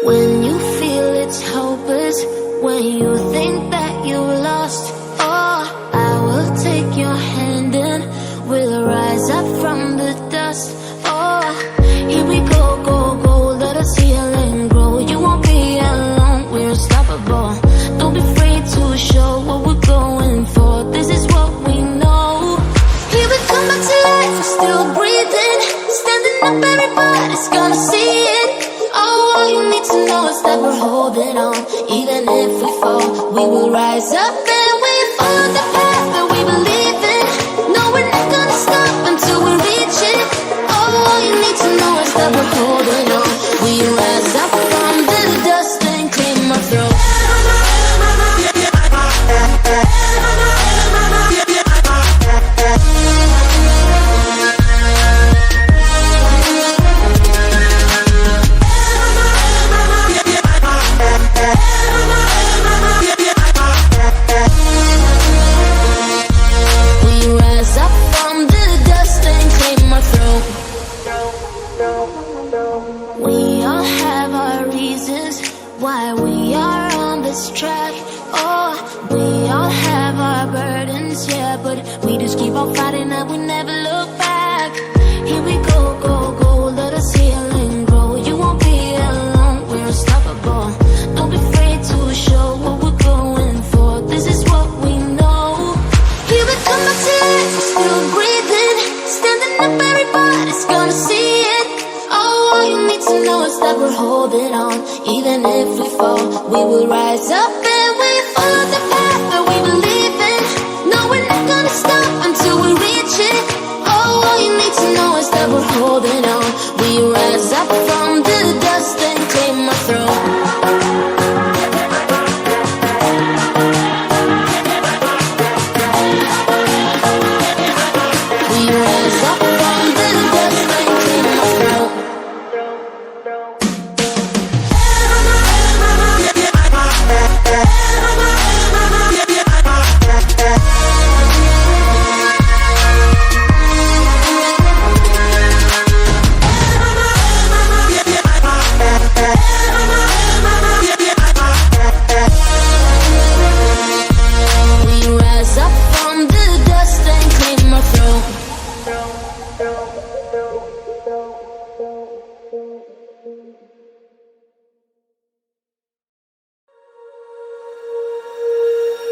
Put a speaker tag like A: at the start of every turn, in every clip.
A: When you feel it's hopeless, when you think that you lost, oh, I will take your hand and we'll rise up from the dust. Oh, here we go, go, go, let us heal and grow. You won't be alone, we're unstoppable. Don't be afraid to show what we're going for. This is what we know. Here we come back to life, we're still breathing. Standing up, everybody's gonna see it. Oh, all you need to know is that we're holding on. Even if we fall, we will rise up and we follow the path that we believe in. No, we're not gonna stop until we reach it. Oh, all you need to know is that we're holding on. We rise up from the dust and clean my throat. We all have our reasons why we are on this track. Oh, we all have our burdens, yeah, but we just keep on fighting and we never look back. Here we go, go, go, let us heal and grow. You won't be alone, we're unstoppable. Don't be afraid to show what we're going for. This is what we know. Here we come back to life, we're still breathing. Standing up, everybody's gonna see it. Oh, all you need to know is that we're holding on. Even if we fall, we will rise up and we follow the path that we believe in. No, we're not gonna stop until we reach it. Oh, all you need to know is that we're holding on. We rise up from the dust and clear my throat.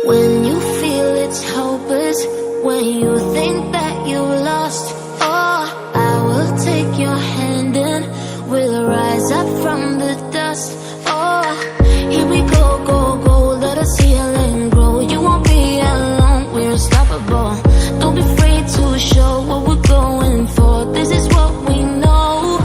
A: When you feel it's hopeless, when you think that you lost, oh, I will take your hand and we'll rise up from the dust. Oh, here we go, go, go, let us heal and grow. You won't be alone, we're unstoppable. Don't be afraid to show what we're going for. This is what we know.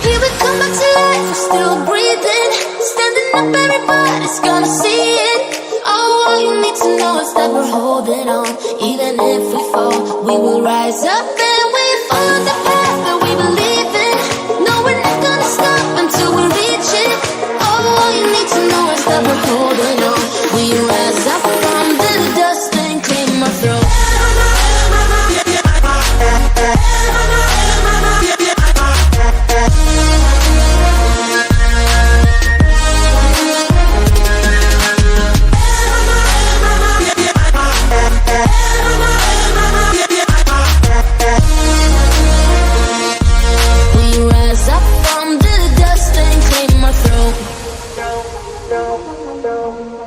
A: Here we come back to life, we're still breathing. Standing up, everybody's gonna see it. Oh, all you need to know is that we're holding on. Even if we fall, we will rise up and we follow the path that we believe in. No, we're not gonna stop until we reach it. Oh, all you need to know is that we're holding on. We rise up from the dust and clear my throat.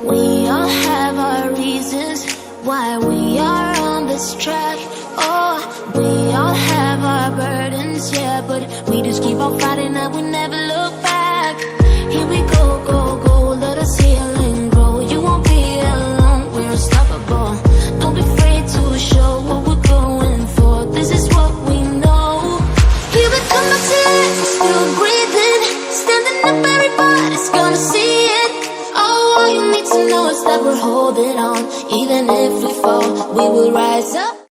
A: We all have our reasons why we are on this track. Oh, we all have our burdens, yeah, but we just keep on fighting and we never look back. Here we go, go, go, let us heal and grow. You won't be alone, we're unstoppable. Don't be afraid to show what we're going for. This is what we know. Here we come back to life, we're still breathing. Standing up, everybody's gonna see it. Oh, all you need to know is that we're holding on. Even if we fall, we will rise up.